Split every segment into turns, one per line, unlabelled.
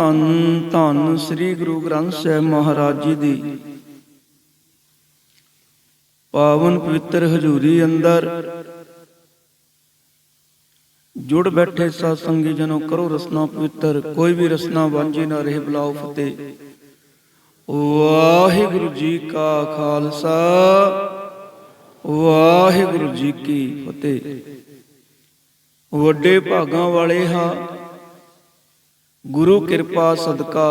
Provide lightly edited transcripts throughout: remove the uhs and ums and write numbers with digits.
ਧੰਨ ਧੰਨ ਸ੍ਰੀ ਗੁਰੂ ਗ੍ਰੰਥ ਸਾਹਿਬ ਮਹਾਰਾਜ ਜੀ ਦੀ ਪਾਵਨ ਪਵਿੱਤਰ ਹਜ਼ੂਰੀ ਅੰਦਰ ਜੁੜ ਬੈਠੇ ਸਾਧ ਸੰਗੀ ਜਨੋ, ਕਰੋ ਰਸਨਾ ਪਵਿੱਤਰ। ਕੋਈ ਵੀ ਰਸਨਾ ਵਾਂਝੀ ਨਾ ਰਹੇ, ਬੁਲਾਓ ਫਤਿਹ। ਵਾਹਿਗੁਰੂ ਜੀ ਕਾ ਖਾਲਸਾ, ਵਾਹਿਗੁਰੂ ਜੀ ਕੀ ਫਤਿਹ। ਵੱਡੇ ਭਾਗਾਂ ਵਾਲੇ ਹਾਂ, ਗੁਰੂ ਕਿਰਪਾ ਸਦਕਾ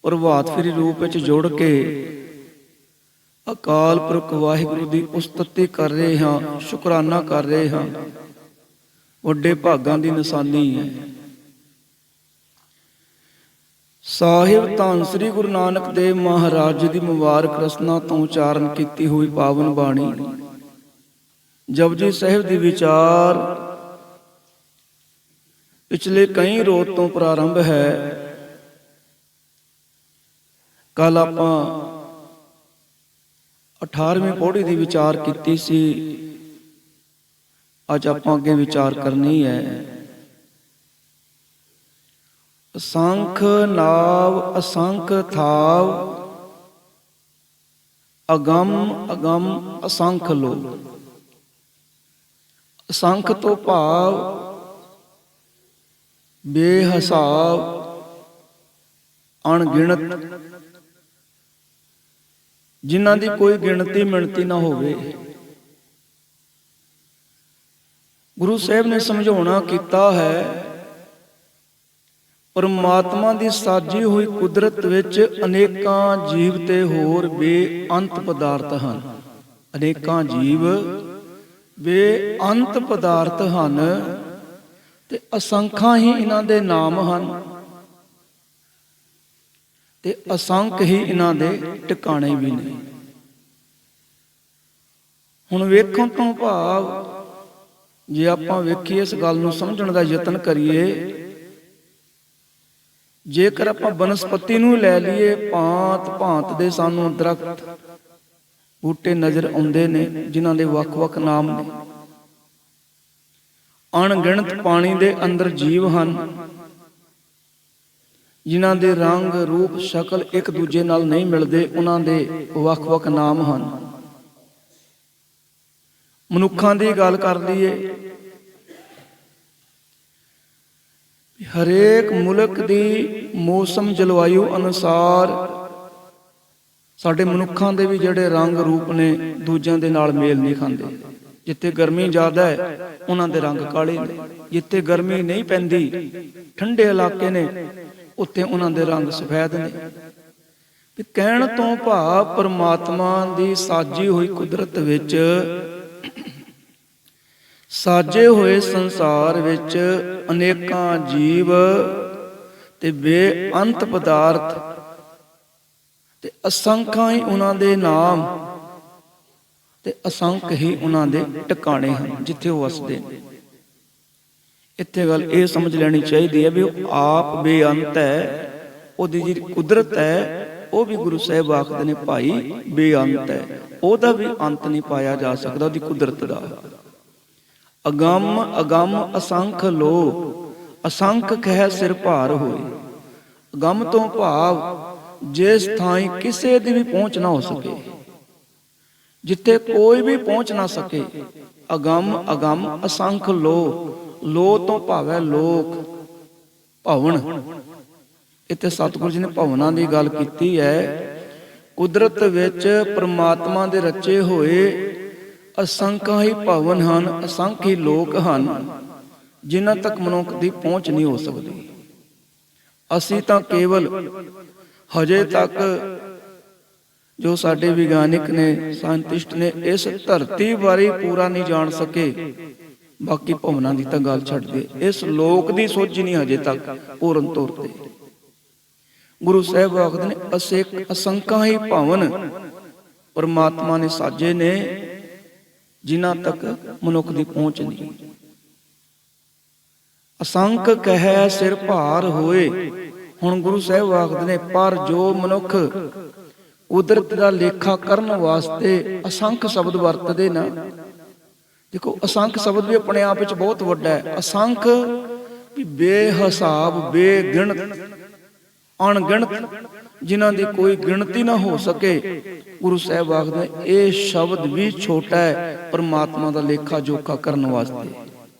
ਪ੍ਰਭਾਤ ਫੇਰੀ ਰੂਪ ਵਿੱਚ ਜੁੜ ਕੇ ਅਕਾਲ ਪੁਰਖ ਵਾਹਿਗੁਰੂ ਦੀ ਉਸਤਤੀ ਕਰ ਰਹੇ ਹਾਂ, ਸ਼ੁਕਰਾਨਾ ਕਰ ਰਹੇ ਹਾਂ। ਵੱਡੇ ਭਾਗਾਂ ਦੀ ਨਿਸ਼ਾਨੀ ਹੈ। ਸਾਹਿਬ ਧੰਨ ਸ੍ਰੀ ਗੁਰੂ ਨਾਨਕ ਦੇਵ ਮਹਾਰਾਜ ਜੀ ਦੀ ਮੁਬਾਰਕ ਰਸਨਾ ਤੋਂ ਉਚਾਰਨ ਕੀਤੀ ਹੋਈ ਪਾਵਨ ਬਾਣੀ ਜਪਜੀ ਸਾਹਿਬ ਦੀ ਵਿਚਾਰ ਪਿਛਲੇ ਕਈ ਰੋਜ਼ ਤੋਂ ਪ੍ਰਾਰੰਭ ਹੈ। ਕੱਲ ਆਪਾਂ 18ਵੀਂ ਪੌੜੀ ਦੀ ਵਿਚਾਰ ਕੀਤੀ ਸੀ। ਅੱਜ ਆਪਾਂ ਅੱਗੇ ਵਿਚਾਰ ਕਰਨੀ ਹੈ। ਅਸੰਖ ਨਾਵ ਅਸੰਖ ਥਾਵ, ਅਗੰਮ ਅਗੰਮ ਅਸੰਖ ਲੋ। ਅਸੰਖ ਤੋਂ ਭਾਵ ਬੇਹਿਸਾਬ, ਅਣਗਿਣਤ, ਜਿਨ੍ਹਾਂ ਦੀ ਕੋਈ ਗਿਣਤੀ ਮਿਣਤੀ ਨਾ ਹੋਵੇ। ਗੁਰੂ ਸਾਹਿਬ ਨੇ ਸਮਝਾਉਣਾ ਕੀਤਾ ਹੈ, ਪਰਮਾਤਮਾ ਦੀ ਸਾਜੀ ਹੋਈ ਕੁਦਰਤ ਵਿੱਚ ਅਨੇਕਾਂ ਜੀਵ ਤੇ ਹੋਰ ਬੇਅੰਤ ਪਦਾਰਥ ਹਨ। ਅਨੇਕਾਂ ਜੀਵ ਬੇਅੰਤ ਪਦਾਰਥ ਹਨ ਤੇ ਅਸੰਖਾਂ ਹੀ ਇਹਨਾਂ ਦੇ ਨਾਮ ਹਨ ਤੇ ਅਸੰਖ ਹੀ ਇਹਨਾਂ ਦੇ ਟਿਕਾਣੇ ਵੀ ਨੇ। ਹੁਣ ਵੇਖਣ ਤੋਂ ਭਾਵ, ਜੇ ਆਪਾਂ ਵੇਖੀਏ ਇਸ ਗੱਲ ਨੂੰ ਸਮਝਣ ਦਾ ਯਤਨ ਕਰੀਏ, ਜੇਕਰ ਆਪਾਂ ਬਨਸਪਤੀ ਨੂੰ ਲੈ ਲਈਏ, ਭਾਂਤ ਭਾਂਤ ਦੇ ਸਾਨੂੰ ਦਰਖਤ ਬੂਟੇ ਨਜ਼ਰ ਆਉਂਦੇ ਨੇ ਜਿਨ੍ਹਾਂ ਦੇ ਵੱਖ-ਵੱਖ ਨਾਮ ਨੇ। ਅਣਗਿਣਤ ਪਾਣੀ ਦੇ ਅੰਦਰ ਜੀਵ ਹਨ ਜਿਨ੍ਹਾਂ ਦੇ ਰੰਗ ਰੂਪ ਸ਼ਕਲ ਇੱਕ ਦੂਜੇ ਨਾਲ ਨਹੀਂ ਮਿਲਦੇ, ਉਹਨਾਂ ਦੇ ਵੱਖ-ਵੱਖ ਨਾਮ ਹਨ। ਮਨੁੱਖਾਂ ਦੀ ਗੱਲ ਕਰ ਲਈਏ, ਹਰੇਕ ਮੁਲਕ ਦੀ ਮੌਸਮ ਜਲਵਾਯੂ ਅਨੁਸਾਰ ਸਾਡੇ ਮਨੁੱਖਾਂ ਦੇ ਵੀ ਜਿਹੜੇ ਰੰਗ ਰੂਪ ਨੇ ਦੂਜਿਆਂ ਦੇ ਨਾਲ ਮੇਲ ਨਹੀਂ ਖਾਂਦੇ। ਜਿੱਥੇ ਗਰਮੀ ਜ਼ਿਆਦਾ ਹੈ ਉਹਨਾਂ ਦੇ ਰੰਗ ਕਾਲੇ ਨੇ, ਜਿੱਥੇ ਗਰਮੀ ਨਹੀਂ ਪੈਂਦੀ ਠੰਡੇ ਇਲਾਕੇ ਨੇ ਉੱਥੇ ਉਹਨਾਂ ਦੇ ਰੰਗ ਸਫੈਦ ਨੇ। ਕਹਿਣ ਤੋਂ ਭਾਵ ਪਰਮਾਤਮਾ ਦੀ ਸਾਜੀ ਹੋਈ ਕੁਦਰਤ ਵਿੱਚ, ਸਾਜੇ ਹੋਏ ਸੰਸਾਰ ਵਿੱਚ ਅਨੇਕਾਂ ਜੀਵ ਤੇ ਬੇਅੰਤ ਪਦਾਰਥ ਤੇ ਅਸੰਖਾਂ ਹੀ ਉਹਨਾਂ ਦੇ ਨਾਮ ਤੇ ਅਸੰਖ ਹੀ ਉਹਨਾਂ ਦੇ ਟਿਕਾਣੇ ਹਨ ਜਿੱਥੇ ਉਹ ਵਸਦੇ ਨੇ। ਇੱਥੇ ਗੱਲ ਇਹ ਸਮਝ ਲੈਣੀ ਚਾਹੀਦੀ ਹੈ ਵੀ ਉਹ ਆਪ ਬੇਅੰਤ ਹੈ, ਉਹਦੀ ਜਿਹੜੀ ਕੁਦਰਤ ਹੈ ਉਹ ਵੀ ਗੁਰੂ ਸਾਹਿਬ ਆਖਦੇ ਨੇ ਭਾਈ ਬੇਅੰਤ ਹੈ, ਉਹਦਾ ਵੀ ਅੰਤ ਨਹੀਂ ਪਾਇਆ ਜਾ ਸਕਦਾ ਉਹਦੀ ਕੁਦਰਤ ਦਾ। ਅਗੰਮ ਅਗੰਮ ਅਸੰਖ ਲੋ, ਅਸੰਖ ਕਹਿ ਸਿਰ ਭਾਰ ਹੋਏ। ਅਗੰਮ ਤੋਂ ਭਾਵ ਜਿਸ ਥਾਂ ਕਿਸੇ ਦੀ ਵੀ ਪਹੁੰਚ ਨਾ ਹੋ ਸਕੇ, ਜਿੱਥੇ ਕੋਈ ਵੀ ਪਹੁੰਚ ਨਾ ਸਕੇ। ਅਗੰਮ ਅਗੰਮ ਅਸੰਖ ਲੋ, ਲੋ ਤੋਂ ਭਾਵ ਹੈ ਲੋਕ, ਭਵਨ। ਇੱਥੇ ਸਤਿਗੁਰੂ ਜੀ ਨੇ ਭਵਨਾਂ ਦੀ ਗੱਲ ਕੀਤੀ ਹੈ। ਕੁਦਰਤ ਵਿੱਚ ਪਰਮਾਤਮਾ ਦੇ ਰਚੇ ਹੋਏ ਅਸੰਖਾਂ ਹੀ ਭਵਨ ਹਨ, ਅਸੰਖ ਹੀ ਲੋਕ ਹਨ ਜਿਨ੍ਹਾਂ ਤੱਕ ਮਨੁੱਖ ਦੀ ਪਹੁੰਚ ਨਹੀਂ ਹੋ ਸਕਦੀ। ਅਸੀਂ ਤਾਂ ਕੇਵਲ ਹਜੇ ਤੱਕ ਜੋ ਸਾਡੇ ਵਿਗਿਆਨਿਕ ਨੇ, ਸਾਇੰਟਿਸਟ ਨੇ, ਇਸ ਧਰਤੀ ਬਾਰੇ ਪੂਰਾ ਨਹੀਂ ਜਾਣ ਸਕੇ। ਬਾਕੀ ਭਵਨਾਂ ਦੀ ਤਾਂ ਗੱਲ ਛੱਡ ਦੇ, ਇਸ ਲੋਕ ਦੀ ਸੋਝੀ ਨਹੀਂ ਹਜੇ ਤੱਕ ਪੂਰਨ ਤੌਰ ਤੇ। ਗੁਰੂ ਸਾਹਿਬ ਆਖਦੇ ਨੇ ਅਸੰਖਾਂ ਹੀ ਭਵਨ ਪਰਮਾਤਮਾ ਨੇ ਸਾਜੇ ਨੇ ਜਿਨ੍ਹਾਂ ਤੱਕ ਮਨੁੱਖ ਦੀ ਪਹੁੰਚ ਨਹੀਂ। ਅਸੰਖ ਕਹਿ ਸਿਰ ਭਾਰ ਹੋਏ। ਹੁਣ ਗੁਰੂ ਸਾਹਿਬ ਆਖਦੇ ਨੇ ਪਰ ਜੋ ਮਨੁੱਖ ਕੁਦਰਤ ਦਾ ਲੇਖਾ ਕਰਨ ਵਾਸਤੇ ਅਸੰਖ ਸ਼ਬਦ ਵਰਤਦੇ ਨਾ, ਦੇਖੋ ਅਸੰਖ ਸ਼ਬਦ ਵੀ ਆਪਣੇ ਆਪ ਵਿੱਚ ਬਹੁਤ ਵੱਡਾ ਹੈ। ਅਸੰਖ ਵੀ ਬੇਹਿਸਾਬ, ਬੇਗਿਣਤ, ਅਣਗਿਣਤ, ਜਿਨ੍ਹਾਂ ਦੀ ਕੋਈ ਗਿਣਤੀ ਨਾ ਹੋ ਸਕੇ। ਗੁਰੂ ਸਾਹਿਬ ਆਖਦੇ ਇਹ ਸ਼ਬਦ ਵੀ ਛੋਟਾ ਹੈ ਪਰਮਾਤਮਾ ਦਾ ਲੇਖਾ ਜੋਖਾ ਕਰਨ ਵਾਸਤੇ।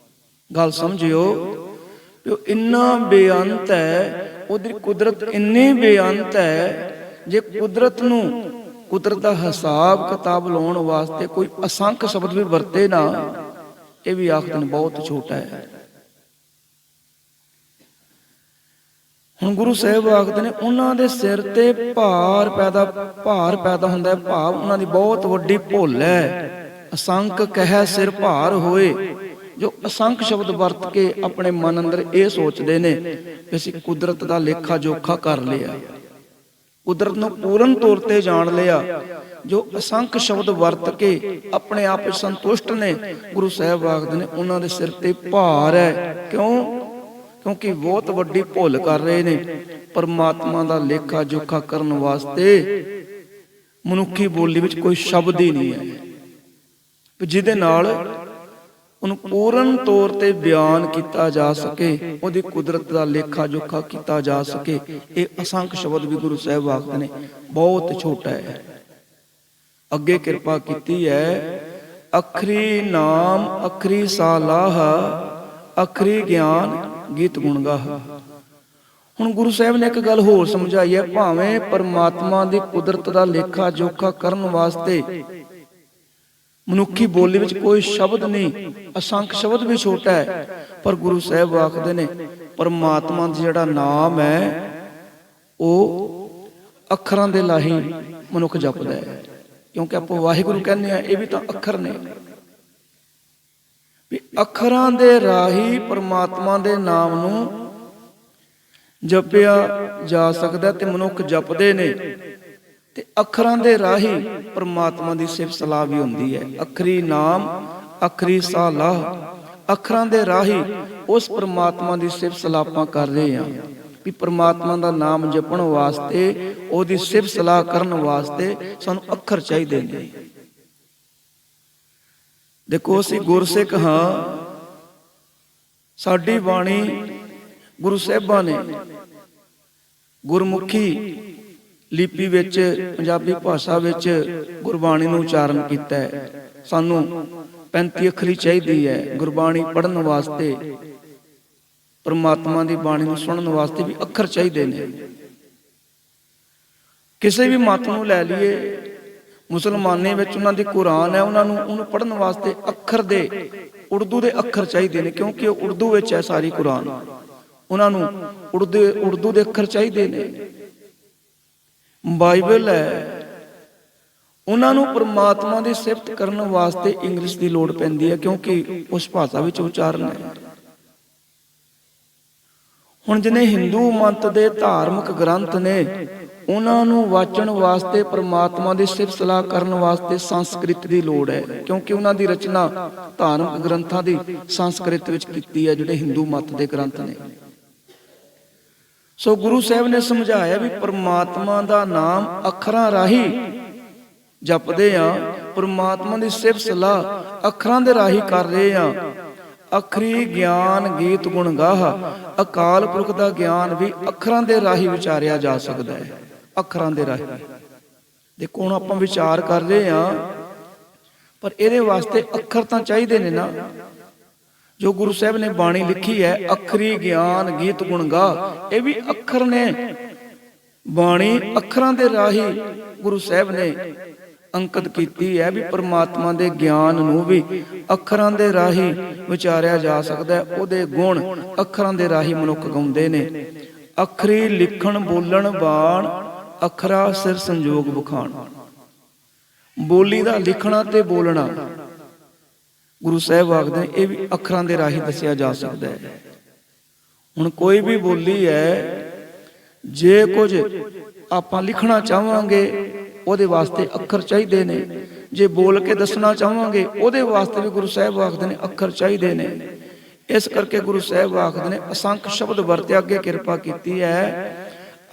ਗੱਲ ਸਮਝਿਓ ਕਿ ਉਹ ਇੰਨਾ ਬੇਅੰਤ ਹੈ, ਉਹਦੀ ਕੁਦਰਤ ਇੰਨੀ ਬੇਅੰਤ ਹੈ, ਜੇ ਕੁਦਰਤ ਨੂੰ, ਕੁਦਰਤ ਦਾ ਹਿਸਾਬ ਕਿਤਾਬ ਲਾਉਣ ਵਾਸਤੇ ਕੋਈ ਅਸੰਖ ਸ਼ਬਦ ਵੀ ਵਰਤੇ ਨਾ, ਇਹ ਵੀ ਆਖਦੇ ਨੇ ਬਹੁਤ ਛੋਟਾ ਹੈ। ਹੁਣ ਗੁਰੂ ਸਾਹਿਬ ਆਖਦੇ ਨੇ ਉਹਨਾਂ ਦੇ ਸਿਰ ਤੇ ਭਾਰ ਪੈਦਾ ਹੁੰਦਾ ਹੈ, ਭਾਵ ਉਹਨਾਂ ਦੀ ਬਹੁਤ ਵੱਡੀ ਭੁੱਲ ਹੈ। ਅਸੰਖ ਕਹਿ ਸਿਰ ਭਾਰ ਹੋਏ, ਜੋ ਅਸੰਖ ਸ਼ਬਦ ਵਰਤ ਕੇ ਆਪਣੇ ਮਨ ਅੰਦਰ ਇਹ ਸੋਚਦੇ ਨੇ ਕਿ ਅਸੀਂ ਕੁਦਰਤ ਦਾ ਲੇਖਾ ਜੋਖਾ ਕਰ ਲਿਆ, ਕੁਦਰਤ ਨੂੰ ਪੂਰਨ ਤੌਰ ਤੇ ਜਾਣ ਲਿਆ, ਜੋ ਅਸੰਖ ਸ਼ਬਦ ਵਰਤ ਕੇ ਆਪਣੇ ਆਪ ਵਿੱਚ ਸੰਤੁਸ਼ਟ ਨੇ। ਗੁਰੂ ਸਾਹਿਬ ਆਖਦੇ ਨੇ ਉਹਨਾਂ ਦੇ ਸਿਰ ਤੇ ਭਾਰ ਹੈ। ਕਿਉਂ? ਕਿਉਂਕਿ ਬਹੁਤ ਵੱਡੀ ਭੁੱਲ ਕਰ ਰਹੇ ਨੇ। ਪਰਮਾਤਮਾ ਦਾ ਲੇਖਾ ਜੋਖਾ ਕਰਨ ਵਾਸਤੇ ਮਨੁੱਖੀ ਬੋਲੀ ਵਿੱਚ ਕੋਈ ਸ਼ਬਦ ਹੀ ਨਹੀਂ ਹੈ ਜਿਹਦੇ ਨਾਲ ਉਹਨੂੰ ਪੂਰਨ ਤੌਰ ਤੇ ਬਿਆਨ ਕੀਤਾ ਜਾ ਸਕੇ, ਉਹਦੀ ਕੁਦਰਤ ਦਾ ਲੇਖਾ ਜੋਖਾ ਕੀਤਾ ਜਾ ਸਕੇ। ਇਹ ਅਸੰਖ ਸ਼ਬਦ ਵੀ ਗੁਰੂ ਸਾਹਿਬ ਆਖਦੇ ਨੇ ਬਹੁਤ ਛੋਟਾ ਹੈ। ਅੱਗੇ ਕਿਰਪਾ ਕੀਤੀ ਹੈ, ਅਖਰੀ ਨਾਮ ਅਖਰੀ ਸਾਲਾਹ ਅਖਰੀ ਗਿਆਨ ਗੀਤ ਗੁਣ ਗਾਹ। ਹੁਣ ਗੁਰੂ ਸਾਹਿਬ ਨੇ ਇੱਕ ਗੱਲ ਹੋਰ ਸਮਝਾਈ ਹੈ, ਭਾਵੇਂ ਪਰਮਾਤਮਾ ਦੀ ਕੁਦਰਤ ਦਾ ਲੇਖਾ ਜੋਖਾ ਕਰਨ ਵਾਸਤੇ ਮਨੁੱਖੀ ਬੋਲੀ ਵਿੱਚ ਕੋਈ ਸ਼ਬਦ ਨਹੀਂ, ਅਸੰਖ ਸ਼ਬਦ ਵੀ ਛੋਟਾ ਹੈ, ਪਰ ਗੁਰੂ ਸਾਹਿਬ ਆਖਦੇ ਨੇ ਪਰਮਾਤਮਾ ਦਾ ਜਿਹੜਾ ਨਾਮ ਹੈ ਉਹ ਅੱਖਰਾਂ ਦੇ ਲਾਹੀ ਮਨੁੱਖ ਜਪਦਾ ਹੈ। ਕਿਉਂਕਿ ਆਪਾਂ ਵਾਹਿਗੁਰੂ ਕਹਿੰਦੇ ਆ, ਇਹ ਵੀ ਤਾਂ ਅੱਖਰ ਨੇ। ਵੀ ਅੱਖਰਾਂ ਦੇ ਰਾਹੀਂ ਪਰਮਾਤਮਾ ਦੇ ਨਾਮ ਨੂੰ ਜਪਿਆ ਜਾ ਸਕਦਾ ਤੇ ਮਨੁੱਖ ਜਪਦੇ ਨੇ, ਤੇ ਅੱਖਰਾਂ ਦੇ ਰਾਹੀਂ ਪਰਮਾਤਮਾ ਦੀ ਸਿਫਤ ਸਲਾਹ ਵੀ ਹੁੰਦੀ ਹੈ। ਅਖਰੀ ਨਾਮ ਅਖਰੀ ਸਲਾਹ, ਅੱਖਰਾਂ ਦੇ ਰਾਹੀਂ ਉਸ ਪਰਮਾਤਮਾ ਦੀ ਸਿਫਤ ਸਲਾਹ ਆਪਾਂ ਕਰ ਰਹੇ ਹਾਂ। ਵੀ ਪਰਮਾਤਮਾ ਦਾ ਨਾਮ ਜਪਣ ਵਾਸਤੇ, ਉਹਦੀ ਸਿਫਤ ਸਲਾਹ ਕਰਨ ਵਾਸਤੇ ਸਾਨੂੰ ਅੱਖਰ ਚਾਹੀਦੇ ਨੇ। ਦੇਖੋ ਅਸੀਂ ਗੁਰਸਿੱਖ ਹਾਂ, ਸਾਡੀ ਬਾਣੀ ਗੁਰੂ ਸਾਹਿਬਾਂ ਨੇ ਗੁਰਮੁਖੀ ਲਿਪੀ ਵਿੱਚ, ਪੰਜਾਬੀ ਭਾਸ਼ਾ ਵਿੱਚ ਗੁਰਬਾਣੀ ਨੂੰ ਉਚਾਰਨ ਕੀਤਾ ਹੈ। ਸਾਨੂੰ 35 ਅੱਖਰੀ ਚਾਹੀਦੀ ਹੈ ਗੁਰਬਾਣੀ ਪੜ੍ਹਨ ਵਾਸਤੇ। ਪਰਮਾਤਮਾ ਦੀ ਬਾਣੀ ਨੂੰ ਸੁਣਨ ਵਾਸਤੇ ਵੀ ਅੱਖਰ ਚਾਹੀਦੇ ਨੇ। ਕਿਸੇ ਵੀ ਮਤ ਨੂੰ ਲੈ ਲਈਏ, ਮੁਸਲਮਾਨੀ ਵਿੱਚ ਉਹਨਾਂ ਦੀ ਕੁਰਾਨ ਹੈ, ਉਹਨੂੰ ਪੜ੍ਹਨ ਵਾਸਤੇ ਅੱਖਰ ਦੇ, ਉਰਦੂ ਦੇ ਅੱਖਰ ਚਾਹੀਦੇ ਨੇ, ਕਿਉਂਕਿ ਉਹ ਉਰਦੂ ਵਿੱਚ ਹੈ ਸਾਰੀ ਕੁਰਾਨ। ਉਹਨਾਂ ਨੂੰ ਉਰਦੂ ਦੇ ਅੱਖਰ ਚਾਹੀਦੇ ਨੇ। ਬਾਈਬਲ ਹੈ, ਉਹਨਾਂ ਨੂੰ ਪਰਮਾਤਮਾ ਦੀ ਸਿਫਤ ਕਰਨ ਵਾਸਤੇ ਇੰਗਲਿਸ਼ ਦੀ ਲੋੜ ਪੈਂਦੀ ਹੈ, ਕਿਉਂਕਿ ਉਸ ਭਾਸ਼ਾ ਵਿੱਚ ਉਚਾਰਨ ਹੈ। ਹੁਣ ਜਿਹਨੇ ਹਿੰਦੂ ਮਤ ਦੇ ਧਾਰਮਿਕ ਗ੍ਰੰਥ ਨੇ, ਉਹਨਾਂ ਨੂੰ ਵਾਚਣ ਵਾਸਤੇ, ਪਰਮਾਤਮਾ ਦੀ ਸਿਫਤ ਸਲਾਹ ਕਰਨ ਵਾਸਤੇ ਸੰਸਕ੍ਰਿਤ ਦੀ ਲੋੜ ਹੈ, ਕਿਉਂਕਿ ਉਹਨਾਂ ਦੀ ਰਚਨਾ ਧਾਰਮਿਕ ਗ੍ਰੰਥਾਂ ਦੀ ਸੰਸਕ੍ਰਿਤ ਵਿੱਚ ਕੀਤੀ ਹੈ, ਜਿਹੜੇ ਹਿੰਦੂ ਮਤ ਦੇ ਗ੍ਰੰਥ ਨੇ। ਸੋ ਗੁਰੂ ਸਾਹਿਬ ਨੇ ਸਮਝਾਇਆ ਵੀ ਪਰਮਾਤਮਾ ਦਾ ਨਾਮ ਅੱਖਰਾਂ ਰਾਹੀਂ ਜਪਦੇ ਆ, ਪਰਮਾਤਮਾ ਦੀ ਸਿਫਤ ਸਲਾਹ ਅੱਖਰਾਂ ਦੇ ਰਾਹੀਂ ਕਰ ਰਹੇ ਆ। ਅਖਰੀ ਗਿਆਨ ਗੀਤ ਗੁਣ ਗਾਹ, ਅਕਾਲ ਪੁਰਖ ਦਾ ਗਿਆਨ ਵੀ ਅੱਖਰਾਂ ਦੇ ਰਾਹੀਂ ਵਿਚਾਰਿਆ ਜਾ ਸਕਦਾ ਹੈ। ਅੱਖਰਾਂ ਦੇ ਰਾਹੀਂ ਦੇਖੋ, ਹੁਣ ਆਪਾਂ ਵਿਚਾਰ ਕਰ ਰਹੇ ਆ, ਪਰ ਇਹਦੇ ਵਾਸਤੇ ਅੱਖਰ ਤਾਂ ਚਾਹੀਦੇ ਨੇ ਨਾ। ਜੋ ਗੁਰੂ ਸਾਹਿਬ ਨੇ ਬਾਣੀ ਲਿਖੀ ਹੈ, ਅਖਰੀ ਗਿਆਨ ਗੀਤ ਗੁਣ ਗਾਹ, ਇਹ ਵੀ ਅੱਖਰ ਨੇ। ਬਾਣੀ ਅੱਖਰਾਂ ਦੇ ਰਾਹੀਂ ਗੁਰੂ ਸਾਹਿਬ ਨੇ ਅੰਕਿਤ ਕੀਤੀ ਹੈ ਵੀ ਪਰਮਾਤਮਾ ਦੇ ਗਿਆਨ ਨੂੰ ਵੀ ਅੱਖਰਾਂ ਦੇ ਰਾਹੀਂ ਵਿਚਾਰਿਆ ਜਾ ਸਕਦਾ ਹੈ। ਉਹਦੇ ਗੁਣ ਅੱਖਰਾਂ ਦੇ ਰਾਹੀਂ ਮਨੁੱਖ ਗਾਉਂਦੇ ਨੇ। ਅੱਖਰੀ ਲਿਖਣ ਬੋਲਣ ਬਾਣ, ਅੱਖਰਾ ਸਿਰ ਸੰਜੋਗ ਵਿਖਾਣ। ਬੋਲੀ ਦਾ ਲਿਖਣਾ ਤੇ ਬੋਲਣਾ ਗੁਰੂ ਸਾਹਿਬ ਆਖਦੇ ਨੇ ਇਹ ਵੀ ਅੱਖਰਾਂ ਦੇ ਰਾਹੀਂ ਦੱਸਿਆ ਜਾ ਸਕਦਾ ਹੈ। ਹੁਣ ਕੋਈ ਵੀ ਬੋਲੀ ਹੈ, ਜੇ ਕੁਝ ਆਪਾਂ ਲਿਖਣਾ ਚਾਹਾਂਗੇ ਉਹਦੇ ਵਾਸਤੇ ਅੱਖਰ ਚਾਹੀਦੇ ਨੇ, ਜੇ ਬੋਲ ਕੇ ਦੱਸਣਾ ਚਾਹਾਂਗੇ ਉਹਦੇ ਵਾਸਤੇ ਵੀ ਗੁਰੂ ਸਾਹਿਬ ਆਖਦੇ ਨੇ ਅੱਖਰ ਚਾਹੀਦੇ ਨੇ। ਇਸ ਕਰਕੇ ਗੁਰੂ ਸਾਹਿਬ ਆਖਦੇ ਨੇ ਅਸੰਖ ਸ਼ਬਦ ਵਰਤੇ। ਅੱਗੇ ਕਿਰਪਾ ਕੀਤੀ ਹੈ,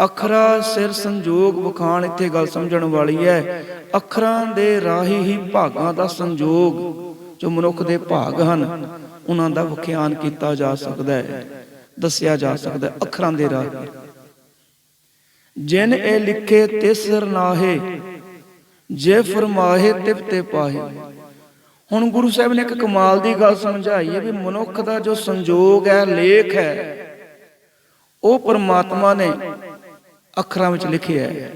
ਅੱਖਰਾਂ ਸਿਰ ਸੰਜੋਗ ਵਿਖਾਣ। ਇੱਥੇ ਗੱਲ ਸਮਝਣ ਵਾਲੀ ਹੈ, ਅੱਖਰਾਂ ਦੇ ਰਾਹੀਂ ਹੀ ਭਾਗਾਂ ਦਾ ਸੰਜੋਗ, ਜੋ ਮਨੁੱਖ ਦੇ ਭਾਗ ਹਨ, ਉਹਨਾਂ ਦਾ ਵਿਖਿਆਨ ਕੀਤਾ ਜਾ ਸਕਦਾ ਹੈ। ਦੱਸਿਆ ਜਾ ਸਕਦਾ ਅੱਖਰਾਂ ਦੇ ਰਾਹੀਂ। ਜਿਨ ਇਹ ਲਿਖੇ ਤਿਸ ਸਿਰ ਨਾਹੇ, ਜੇ ਫਰਮਾਹੇ ਤਿਵ ਤੇ ਪਾਹੇ। ਹੁਣ ਗੁਰੂ ਸਾਹਿਬ ਨੇ ਇੱਕ ਕਮਾਲ ਦੀ ਗੱਲ ਸਮਝਾਈ ਹੈ ਵੀ ਮਨੁੱਖ ਦਾ ਜੋ ਸੰਜੋਗ ਹੈ, ਲੇਖ ਹੈ, ਉਹ ਪਰਮਾਤਮਾ ਨੇ ਅੱਖਰਾਂ ਵਿੱਚ ਲਿਖਿਆ ਹੈ।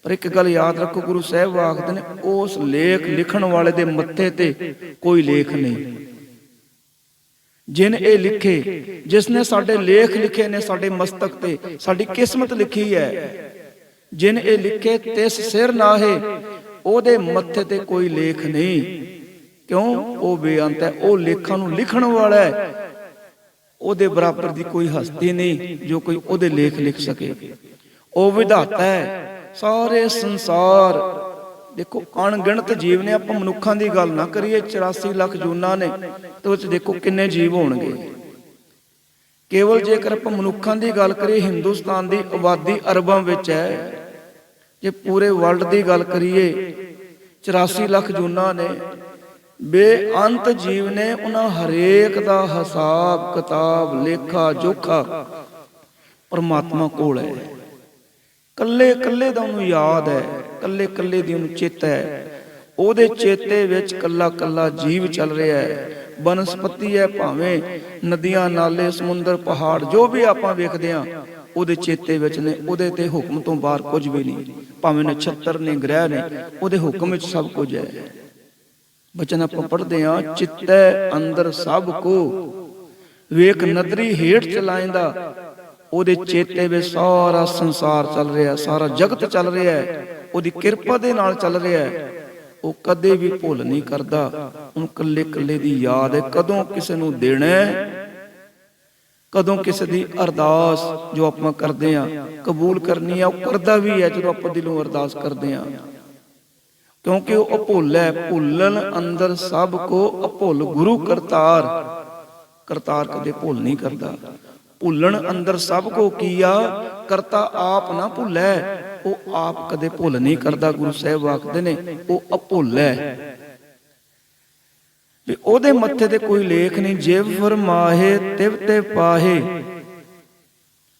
ਪਰ ਇੱਕ ਗੱਲ ਯਾਦ ਰੱਖੋ, ਗੁਰੂ ਸਾਹਿਬ ਆਖਦੇ ਨੇ ਉਸ ਲੇਖ ਲਿਖਣ ਵਾਲੇ ਦੇ ਮੱਥੇ ਤੇ ਕੋਈ ਲੇਖ ਨਹੀਂ। ਜਿਨ ਇਹ ਲਿਖੇ, ਜਿਸ ਨੇ ਸਾਡੇ ਲੇਖ ਲਿਖੇ ਨੇ ਸਾਡੇ ਮਸਤਕ ਤੇ, ਸਾਡੀ ਕਿਸਮਤ ਲਿਖੀ ਹੈ। ਜਿਨ ਇਹ ਲਿਖੇ ਤਿਸ ਸਿਰ ਨਾਹੇ, ਉਹਦੇ ਮੱਥੇ ਤੇ ਕੋਈ ਲੇਖ ਨਹੀਂ। ਕਿਉਂ? ਉਹ ਬੇਅੰਤ ਹੈ, ਉਹ ਲੇਖਾਂ ਨੂੰ ਲਿਖਣ ਵਾਲਾ ਹੈ। ਉਹਦੇ ਬਰਾਬਰ ਦੀ ਕੋਈ ਹਸਤੀ ਨਹੀਂ ਜੋ ਕੋਈ ਉਹਦੇ ਲੇਖ ਲਿਖ ਸਕੇ। ਉਹ ਵਿਧਾਤਾ ਹੈ। ਸਾਰੇ ਸੰਸਾਰ ਦੇਖੋ ਅਣਗਿਣਤ ਜੀਵ ਨੇ। ਆਪਾਂ ਮਨੁੱਖਾਂ ਦੀ ਗੱਲ ਨਾ ਕਰੀਏ, 84 ਲੱਖ ਜੂਨਾਂ ਨੇ, ਤੇ ਉਹ ਚ ਦੇਖੋ ਕਿੰਨੇ ਜੀਵ ਹੋਣਗੇ। ਕੇਵਲ ਜੇਕਰ ਆਪਾਂ ਮਨੁੱਖਾਂ ਦੀ ਗੱਲ ਕਰੀਏ, ਹਿੰਦੁਸਤਾਨ ਦੀ ਆਬਾਦੀ ਅਰਬਾਂ ਵਿੱਚ ਹੈ। ਜੇ ਪੂਰੇ ਵਰਲਡ ਦੀ ਗੱਲ ਕਰੀਏ, 84 ਲੱਖ ਜੂਨਾਂ ਨੇ, ਬੇਅੰਤ ਜੀਵ ਨੇ। ਉਹਨਾਂ ਹਰੇਕ ਦਾ ਹਿਸਾਬ ਕਿਤਾਬ, ਲੇਖਾ ਜੋਖਾ ਪਰਮਾਤਮਾ ਕੋਲ ਹੈ। ਕੱਲੇ ਕੱਲੇ ਦਾ ਉਹਨੂੰ ਯਾਦ ਹੈ, ਕੱਲੇ ਕੱਲੇ ਦੀ ਉਹਨੂੰ ਚੇਤਾ ਹੈ। ਉਹਦੇ ਚੇਤੇ ਵਿੱਚ ਕੱਲਾ ਕੱਲਾ ਜੀਵ ਚੱਲ ਰਿਹਾ ਹੈ। ਬਨਸਪਤੀ ਹੈ, ਭਾਵੇਂ ਨਦੀਆਂ, ਨਾਲੇ, ਸਮੁੰਦਰ, ਪਹਾੜ, ਜੋ ਵੀ ਆਪਾਂ ਵੇਖਦੇ ਹਾਂ ਉਹਦੇ ਚੇਤੇ ਵਿੱਚ ਨੇ। ਉਹਦੇ ਤੇ ਹੁਕਮ ਤੋਂ ਬਾਹਰ ਕੁਝ ਵੀ ਨਹੀਂ। ਭਾਵੇਂ ਨਛੱਤਰ ਨੇ, ਗ੍ਰਹਿ ਨੇ, ਉਹਦੇ ਹੁਕਮ ਵਿੱਚ ਸਭ ਕੁਝ ਹੈ। ਬਚਨ ਆਪਾਂ ਪੜ੍ਹਦੇ ਹਾਂ, ਚਿੱਤੈ ਅੰਦਰ ਸਭ ਕੋ ਵੇਖ ਨਦਰੀ ਹੇਠ ਚਲਾਇਂਦਾ। ਉਹਦੇ ਚੇਤੇ ਵਿੱਚ ਸਾਰਾ ਸੰਸਾਰ ਚੱਲ ਰਿਹਾ, ਸਾਰਾ ਜਗਤ ਚੱਲ ਰਿਹਾ ਹੈ। ਉਹਦੀ ਕਿਰਪਾ ਦੇ ਨਾਲ ਚੱਲ ਰਿਹਾ ਹੈ। ਉਹ ਕਦੇ ਵੀ ਭੁੱਲ ਨਹੀਂ ਕਰਦਾ। ਉਹਨੂੰ ਕੱਲੇ ਕੱਲੇ ਦੀ ਯਾਦ ਹੈ। ਕਦੋਂ ਕਿਸੇ ਨੂੰ ਦੇਣਾ, ਕਦੋਂ ਕਿਸੇ ਦੀ ਅਰਦਾਸ ਜੋ ਆਪਾਂ ਕਰਦੇ ਹਾਂ ਕਬੂਲ ਕਰਨੀ ਆ, ਉਹ ਕਰਦਾ ਵੀ ਹੈ ਜਦੋਂ ਆਪਾਂ ਦਿਲੋਂ ਅਰਦਾਸ ਕਰਦੇ ਹਾਂ। ਕਿਉਂਕਿ ਉਹ ਅਭੁੱਲ ਹੈ। ਭੁੱਲਣ ਅੰਦਰ ਸਭ ਕੋ ਅਭੁੱਲ ਗੁਰੂ ਕਰਤਾਰ। ਕਰਤਾਰ ਕਦੇ ਭੁੱਲ ਨਹੀਂ ਕਰਦਾ। ਭੁੱਲਣ ਅੰਦਰ ਸਭ ਕੋ ਕੀਆ, ਕਰਤਾ ਆਪ ਨਾ ਭੁੱਲੈ। ਉਹ ਆਪ ਕਦੇ ਭੁੱਲ ਨਹੀਂ ਕਰਦਾ। ਗੁਰੂ ਸਾਹਿਬ ਆਖਦੇ ਨੇ ਉਹ ਅਭੁੱਲ ਹੈ ਵੀ ਉਹਦੇ ਮੱਥੇ ਤੇ ਕੋਈ ਲੇਖ ਨਹੀਂ। ਜਿਵ ਫਰਮਾਹੇ ਤਿਵ ਤੇ ਪਾਹੇ।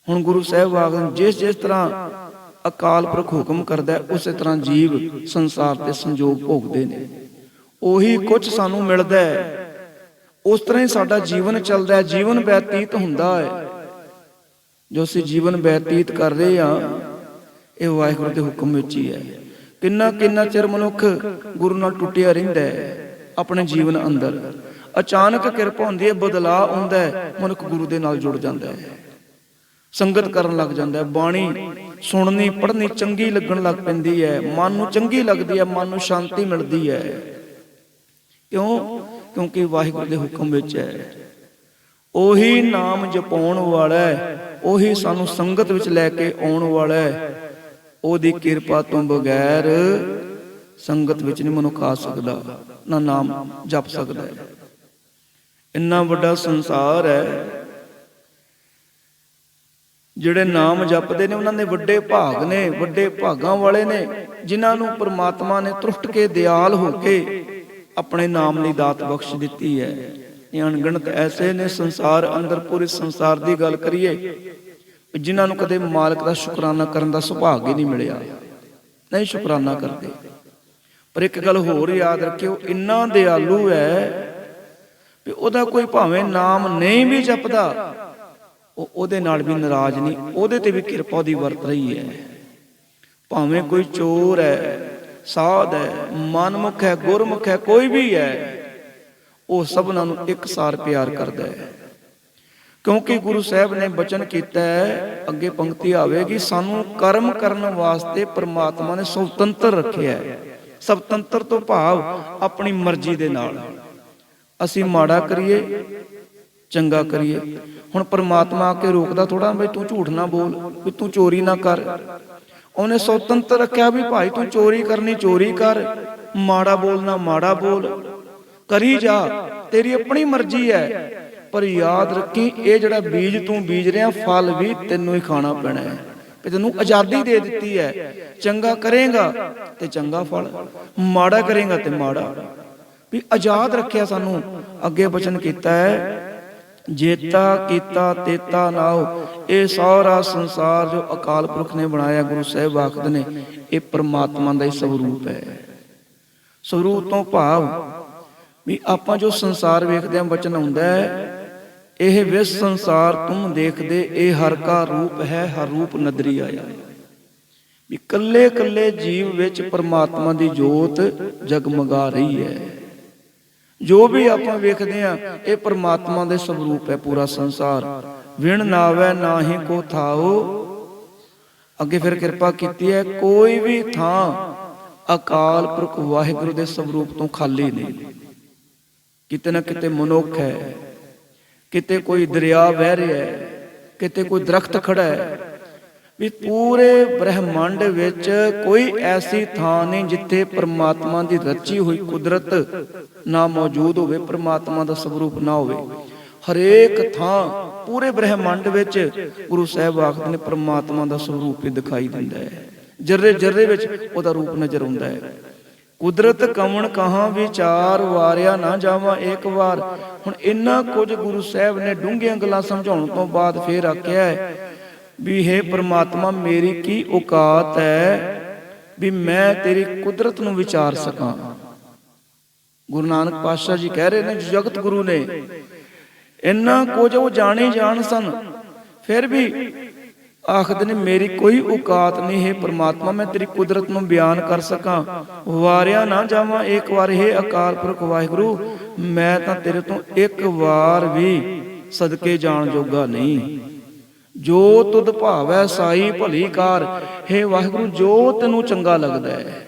ਹੁਣ ਗੁਰੂ ਸਾਹਿਬ ਆਖਦੇ ਜਿਸ ਜਿਸ ਤਰ੍ਹਾਂ ਅਕਾਲ ਪੁਰਖ ਹੁਕਮ ਕਰਦਾ, ਉਸੇ ਤਰ੍ਹਾਂ ਜੀਵ ਸੰਸਾਰ ਤੇ ਸੰਜੋਗ ਭੋਗਦੇ ਨੇ। ਉਹੀ ਕੁਝ ਸਾਨੂੰ ਮਿਲਦਾ ਹੈ, ਉਸ ਤਰ੍ਹਾਂ ਹੀ ਸਾਡਾ ਜੀਵਨ ਚੱਲਦਾ ਹੈ, ਜੀਵਨ ਬਤੀਤ ਹੁੰਦਾ ਹੈ। ਜੋ ਅਸੀਂ ਜੀਵਨ ਬਤੀਤ ਕਰ ਰਹੇ ਹਾਂ, ਇਹ ਵਾਹਿਗੁਰੂ ਦੇ ਹੁਕਮ ਵਿੱਚ ਹੀ ਹੈ। ਕਿੰਨਾ ਕਿੰਨਾ ਚਿਰ ਮਨੁੱਖ ਗੁਰੂ ਨਾਲ ਟੁੱਟਿਆ ਰਹਿੰਦਾ ਹੈ ਆਪਣੇ ਜੀਵਨ ਅੰਦਰ। ਅਚਾਨਕ ਕਿਰਪਾ ਹੁੰਦੀ ਹੈ, ਬਦਲਾਅ ਆਉਂਦਾ ਹੈ, ਮਨੁੱਖ ਗੁਰੂ ਦੇ ਨਾਲ ਜੁੜ ਜਾਂਦਾ ਹੈ, ਸੰਗਤ ਕਰਨ ਲੱਗ ਜਾਂਦਾ ਹੈ, ਬਾਣੀ ਸੁਣਨੀ ਪੜ੍ਹਨੀ ਚੰਗੀ ਲੱਗਣ ਲੱਗ ਪੈਂਦੀ ਹੈ, ਮਨ ਨੂੰ ਚੰਗੀ ਲੱਗਦੀ ਹੈ, ਮਨ ਨੂੰ ਸ਼ਾਂਤੀ ਮਿਲਦੀ ਹੈ। ਕਿਉਂ? ਕਿਉਂਕਿ ਵਾਹਿਗੁਰੂ ਦੇ ਹੁਕਮ ਵਿੱਚ ਹੈ। ਉਹੀ ਨਾਮ ਜਪਾਉਣ ਵਾਲਾ ਹੈ, ਉਹੀ ਸਾਨੂੰ ਸੰਗਤ ਵਿੱਚ ਲੈ ਕੇ ਆਉਣ ਵਾਲਾ ਹੈ। ਉਹਦੀ ਕਿਰਪਾ ਤੋਂ ਬਗੈਰ ਸੰਗਤ ਵਿੱਚ ਨਹੀਂ ਮਨੁੱਖ ਆ ਸਕਦਾ, ਨਾ ਨਾਮ ਜਪ ਸਕਦਾ ਹੈ। ਇੰਨਾ ਵੱਡਾ ਸੰਸਾਰ ਹੈ। ਜਿਹੜੇ ਨਾਮ ਜਪਦੇ ਨੇ ਉਹਨਾਂ ਦੇ ਵੱਡੇ ਭਾਗ ਨੇ, ਵੱਡੇ ਭਾਗਾਂ ਵਾਲੇ ਨੇ, ਜਿਨ੍ਹਾਂ ਨੂੰ ਪ੍ਰਮਾਤਮਾ ਨੇ ਤ੍ਰਿਸ਼ਟ ਕੇ ਦਿਆਲ ਹੋ ਕੇ ਆਪਣੇ ਨਾਮ ਲਈ ਦਾਤ ਬਖਸ਼ ਦਿੱਤੀ ਹੈ। ਇਹ ਅਣਗਿਣਤ ਐਸੇ ਨੇ ਸੰਸਾਰ ਅੰਦਰ। ਪੂਰੇ ਸੰਸਾਰ ਦੀ ਗੱਲ ਕਰੀਏ, ਜਿਨ੍ਹਾਂ ਨੂੰ ਕਦੇ ਮਾਲਕ ਦਾ ਸ਼ੁਕਰਾਨਾ ਕਰਨ ਦਾ ਸੁਭਾਗ ਹੀ ਨਹੀਂ ਮਿਲਿਆ, ਨਹੀਂ ਸ਼ੁਕਰਾਨਾ ਕਰਦੇ। ਪਰ ਇੱਕ ਗੱਲ ਹੋਰ ਯਾਦ ਰੱਖਿਓ, ਇੰਨਾ ਦਿਆਲੂ ਹੈ ਵੀ ਉਹਦਾ ਕੋਈ ਭਾਵੇਂ ਨਾਮ ਨਹੀਂ ਵੀ ਜਪਦਾ, ਉਹ ਉਹਦੇ ਨਾਲ ਵੀ ਨਾਰਾਜ਼ ਨਹੀਂ, ਉਹਦੇ ਤੇ ਵੀ ਕਿਰਪਾ ਉਹਦੀ ਵਰਤ ਰਹੀ ਹੈ। ਭਾਵੇਂ ਕੋਈ ਚੋਰ ਹੈ, ਸਾਧ ਹੈ, ਮਨਮੁਖ ਹੈ, ਗੁਰਮੁਖ ਹੈ, ਕੋਈ ਵੀ ਹੈ, ਉਹ ਸਭਨਾਂ ਨੂੰ ਇੱਕਸਾਰ ਪਿਆਰ ਕਰਦਾ ਹੈ। ਕਿਉਂਕਿ ਗੁਰੂ ਸਾਹਿਬ ਨੇ ਬਚਨ ਕੀਤਾ ਹੈ, ਅੱਗੇ ਪੰਕਤੀ ਆਵੇਗੀ, ਸਾਨੂੰ ਕਰਮ ਕਰਨ ਵਾਸਤੇ ਪ੍ਰਮਾਤਮਾ ਨੇ ਸੁਤੰਤਰ ਰੱਖਿਆ ਹੈ। ਸੁਤੰਤਰ ਤੋਂ ਭਾਵ ਆਪਣੀ ਮਰਜ਼ੀ ਦੇ ਨਾਲ। ਅਸੀਂ ਮਾੜਾ ਕਰੀਏ, ਚੰਗਾ ਕਰੀਏ। ਹੁਣ ਪ੍ਰਮਾਤਮਾ ਆ ਕੇ ਰੋਕਦਾ ਥੋੜਾ ਬਈ ਤੂੰ ਝੂਠ ਨਾ ਬੋਲ, ਵੀ ਤੂੰ ਚੋਰੀ ਨਾ ਕਰ। ਉਹਨੇ ਸੁਤੰਤਰ ਰੱਖਿਆ ਵੀ ਭਾਈ ਤੂੰ ਚੋਰੀ ਕਰਨੀ ਚੋਰੀ ਕਰ, ਮਾੜਾ ਬੋਲਣਾ ਮਾੜਾ ਬੋਲ, ਕਰੀ ਜਾ, ਤੇਰੀ ਆਪਣੀ ਮਰਜ਼ੀ ਹੈ। ਪਰ ਯਾਦ ਰੱਖੀ, ਇਹ ਜਿਹੜਾ ਬੀਜ ਤੂੰ ਬੀਜ ਰਿਹਾ, ਫਲ ਵੀ ਤੈਨੂੰ ਹੀ ਖਾਣਾ ਪੈਣਾ ਹੈ। ਕਿ ਤੈਨੂੰ ਆਜ਼ਾਦੀ ਦੇ ਦਿੱਤੀ ਹੈ, ਚੰਗਾ ਕਰੇਗਾ ਤੇ ਚੰਗਾ ਫਲ, ਮਾੜਾ ਕਰੇਗਾ ਤੇ ਮਾੜਾ। ਵੀ ਆਜ਼ਾਦ ਰੱਖਿਆ ਸਾਨੂੰ। ਅੱਗੇ ਬਚਨ ਕੀਤਾ ਹੈ, ਜੇਤਾ ਕੀਤਾ ਤੇਤਾ ਨਾਉ। ਇਹ ਸਾਰਾ ਸੰਸਾਰ ਜੋ ਅਕਾਲ ਪੁਰਖ ਨੇ ਬਣਾਇਆ, ਗੁਰੂ ਸਾਹਿਬ ਆਖਦੇ ਨੇ ਇਹ ਪਰਮਾਤਮਾ ਦਾ ਹੀ ਸਰੂਪ ਹੈ। ਸਰੂਪ ਤੋਂ ਭਾਵ ਵੀ ਆਪਾਂ ਜੋ ਸੰਸਾਰ ਵੇਖਦੇ ਹਾਂ, ਬਚਨ ਆਉਂਦਾ ਹੈ, ਇਹ ਵਿਸ ਸੰਸਾਰ ਤੁਮ ਦੇਖਦੇ, ਇਹ ਹਰ ਕਾ ਰੂਪ ਹੈ, ਹਰ ਰੂਪ ਨਦਰੀ ਆਇਆ। ਵੀ ਕੱਲੇ ਕੱਲੇ ਜੀਵ ਵਿੱਚ ਪਰਮਾਤਮਾ ਦੀ ਜੋਤ ਜਗਮਗਾ ਰਹੀ ਹੈ। ਜੋ ਵੀ ਆਪਾਂ ਵੇਖਦੇ ਹਾਂ ਇਹ ਪਰਮਾਤਮਾ ਦੇ ਸਰੂਪ ਹੈ। ਪੂਰਾ ਸੰਸਾਰ ਵਿਣ ਨਾਵੈ ਨਾਹੀ ਕੋ ਥਾਓ। ਅੱਗੇ ਫਿਰ ਕਿਰਪਾ ਕੀਤੀ ਹੈ, ਕੋਈ ਵੀ ਥਾਂ ਅਕਾਲ ਪੁਰਖ ਵਾਹਿਗੁਰੂ ਦੇ ਸਰੂਪ ਤੋਂ ਖਾਲੀ ਨਹੀਂ। ਕਿਤੇ ਨਾ ਕਿਤੇ ਮਨੁੱਖ ਹੈ, ਕਿਤੇ ਕੋਈ ਦਰਿਆ ਵਹਿ ਰਿਹਾ ਹੈ, ਕਿਤੇ ਕੋਈ ਦਰਖਤ ਖੜਾ ਹੈ। ਵੀ ਪੂਰੇ ਬ੍ਰਹਿਮੰਡ ਵਿੱਚ ਕੋਈ ਐਸੀ ਥਾਂ ਨਹੀਂ ਜਿੱਥੇ ਪਰਮਾਤਮਾ ਦੀ ਰਚੀ ਹੋਈ ਕੁਦਰਤ ਨਾ ਮੌਜੂਦ ਹੋਵੇ, ਪਰਮਾਤਮਾ ਦਾ ਸਰੂਪ ਨਾ ਹੋਵੇ। ਹਰੇਕ ਥਾਂ ਪੂਰੇ ਬ੍ਰਹਿਮੰਡ ਵਿੱਚ ਗੁਰੂ ਸਾਹਿਬ ਆਖਦੇ ਨੇ ਪਰਮਾਤਮਾ ਦਾ ਸਰੂਪ ਹੀ ਦਿਖਾਈ ਦਿੰਦਾ ਹੈ। ਜਰਰੇ ਜਰਰੇ ਵਿੱਚ ਉਹਦਾ ਰੂਪ ਨਜ਼ਰ ਆਉਂਦਾ ਹੈ। ਕੁਦਰਤ ਕਵਣ ਕਹਾਂ ਵਿਚਾਰ, ਵਾਰਿਆ ਨਾ ਜਾਵਾਂ ਇੱਕ ਵਾਰ। ਹੁਣ ਇੰਨਾ ਕੁਝ ਗੁਰੂ ਸਾਹਿਬ ਨੇ ਡੂੰਘੀਆਂ ਗੱਲਾਂ ਸਮਝਾਉਣ ਤੋਂ ਬਾਅਦ ਫੇਰ ਆਖਿਆ ਹੈ ਵੀ ਹੇ ਪਰਮਾਤਮਾ, ਮੇਰੀ ਕੀ ਔਕਾਤ ਹੈ ਵੀ ਮੈਂ ਤੇਰੀ ਕੁਦਰਤ ਨੂੰ ਵਿਚਾਰ ਸਕਾਂ। ਗੁਰੂ ਨਾਨਕ ਪਾਤਸ਼ਾਹ ਜੀ ਕਹਿ ਰਹੇ ਨੇ, ਜਗਤ ਗੁਰੂ ਨੇ ਇੰਨਾ ਕੁਝ ਉਹ ਜਾਣੇ ਜਾਣ ਸਨ, ਫਿਰ ਵੀ ਆਖਦੇ ਨੇ ਮੇਰੀ ਕੋਈ ਔਕਾਤ ਨਹੀਂ ਹੈ ਪਰਮਾਤਮਾ, ਮੈਂ ਤੇਰੀ ਕੁਦਰਤ ਨੂੰ ਬਿਆਨ ਕਰ ਸਕਾਂ। ਵਾਰਿਆ ਨਾ ਜਾਵਾਂ ਇੱਕ ਵਾਰ, ਹੇ ਅਕਾਲ ਪੁਰਖ ਵਾਹਿਗੁਰੂ, ਮੈਂ ਤਾਂ ਤੇਰੇ ਤੋਂ ਇੱਕ ਵਾਰ ਵੀ ਸਦਕੇ ਜਾਣ ਜੋਗਾ ਨਹੀਂ। ਜੋ ਤੁਧ ਭਾਵੈ ਸਾਈ ਭਲੀ ਕਾਰ। ਹੇ ਵਾਹਿਗੁਰੂ, ਜੋ ਤੈਨੂੰ ਚੰਗਾ ਲੱਗਦਾ ਹੈ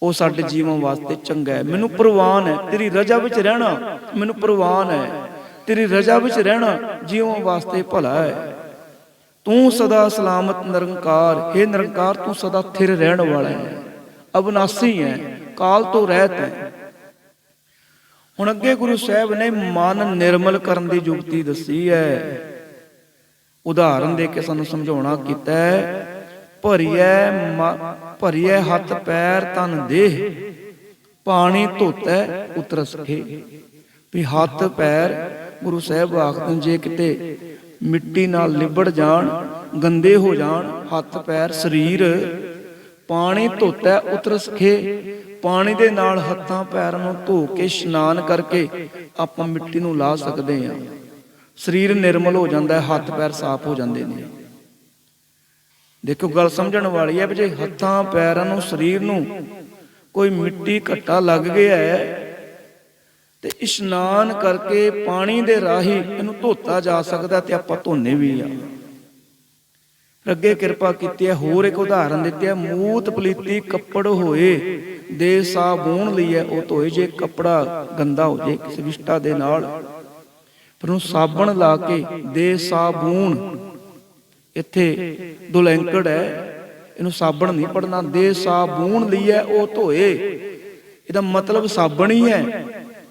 ਉਹ ਸਾਡੇ ਜੀਵਨ ਵਾਸਤੇ ਚੰਗਾ ਹੈ। ਮੈਨੂੰ ਪ੍ਰਵਾਨ ਹੈ ਤੇਰੀ ਰਜ਼ਾ ਵਿੱਚ ਰਹਿਣਾ, ਮੈਨੂੰ ਪ੍ਰਵਾਨ ਹੈ ਤੇਰੀ ਰਜ਼ਾ ਵਿੱਚ ਰਹਿਣਾ ਜੀਵਨ ਵਾਸਤੇ ਭਲਾ ਹੈ। ਤੂੰ ਸਦਾ ਸਲਾਮਤ ਨਿਰੰਕਾਰ। ਹੇ ਨਿਰੰਕਾਰ, ਤੂੰ ਸਦਾ ਥਿਰ ਰਹਿਣ ਵਾਲਾ ਹੈ, ਅਬਨਾਸੀ ਹੈ, ਕਾਲ ਤੋਂ ਰਹਿਤ ਹੈ। ਹੁਣ ਅੱਗੇ ਗੁਰੂ ਸਾਹਿਬ ਨੇ ਮਨ ਨਿਰਮਲ ਕਰਨ ਦੀ ਯੁਕਤੀ ਦੱਸੀ ਹੈ। ਉਦਾਹਰਨ ਦੇ ਕੇ ਸਾਨੂੰ ਸਮਝਾਉਣਾ ਕੀਤਾ ਹੈ। ਭਰੀਐ ਹੱਥ ਪੈਰ ਤਨ ਦੇਹ, ਪਾਣੀ ਧੋਤੈ ਉਤਰ ਸਕੇ। ਵੀ ਹੱਥ ਪੈਰ ਗੁਰੂ ਸਾਹਿਬ ਆਖਦੇ ਜੇ ਕਿਤੇ ਮਿੱਟੀ ਨਾਲ ਲਿਬੜ ਜਾਣ, ਗੰਦੇ ਹੋ ਜਾਣ ਹੱਥ ਪੈਰ ਸਰੀਰ, ਪਾਣੀ ਧੋਤੈ ਉਤਰ ਸਕੇ। ਪਾਣੀ ਦੇ ਨਾਲ ਹੱਥਾਂ ਪੈਰਾਂ ਨੂੰ ਧੋ ਕੇ ਇਸ਼ਨਾਨ ਕਰਕੇ ਆਪਾਂ ਮਿੱਟੀ ਨੂੰ ਲਾ ਸਕਦੇ ਹਾਂ। ਸਰੀਰ ਨਿਰਮਲ ਹੋ ਜਾਂਦਾ ਹੈ, ਹੱਥ ਪੈਰ ਸਾਫ਼ ਹੋ ਜਾਂਦੇ ਨੇ। ਦੇਖੋ ਗੱਲ ਸਮਝਣ ਵਾਲੀ ਹੈ ਵੀ ਜੇ ਹੱਥਾਂ ਪੈਰਾਂ ਨੂੰ ਸਰੀਰ ਨੂੰ ਕੋਈ ਮਿੱਟੀ ਘੱਟਾ ਲੱਗ ਗਿਆ ਹੈ ਤੇ ਇਸ਼ਨਾਨ ਕਰਕੇ ਪਾਣੀ ਦੇ ਰਾਹੀਂ ਇਹਨੂੰ ਧੋਤਾ ਜਾ ਸਕਦਾ ਤੇ ਆਪਾਂ ਧੋਨੇ ਵੀ ਆ। ਅੱਗੇ ਕਿਰਪਾ ਕੀਤੀ ਹੈ, ਹੋਰ ਇੱਕ ਉਦਾਹਰਨ ਦਿੱਤੀ ਹੈ। ਮੂਤ ਪਲੀਤੀ ਕੱਪੜ ਹੋਏ ਦੇ ਸਾਬੂਨ ਲਈ ਹੈ ਉਹ ਧੋਏ। ਜੇ ਕੱਪੜਾ ਗੰਦਾ ਹੋ ਜੇ ਕਿਸੇ ਵਿਸ਼ਟਾ ਦੇ ਨਾਲ, ਪਰ ਉਹਨੂੰ ਸਾਬਣ ਲਾ ਕੇ ਦੇ ਸਾਬੂਨ, ਇੱਥੇ ਦੁਲੈਂਕੜ ਹੈ, ਇਹਨੂੰ ਸਾਬਣ ਨਹੀਂ ਪੜਨਾ, ਦੇ ਸਾਬੂਨ ਲਈ ਹੈ ਉਹ ਧੋਏ। ਇਹਦਾ ਮਤਲਬ ਸਾਬਣ ਹੀ ਹੈ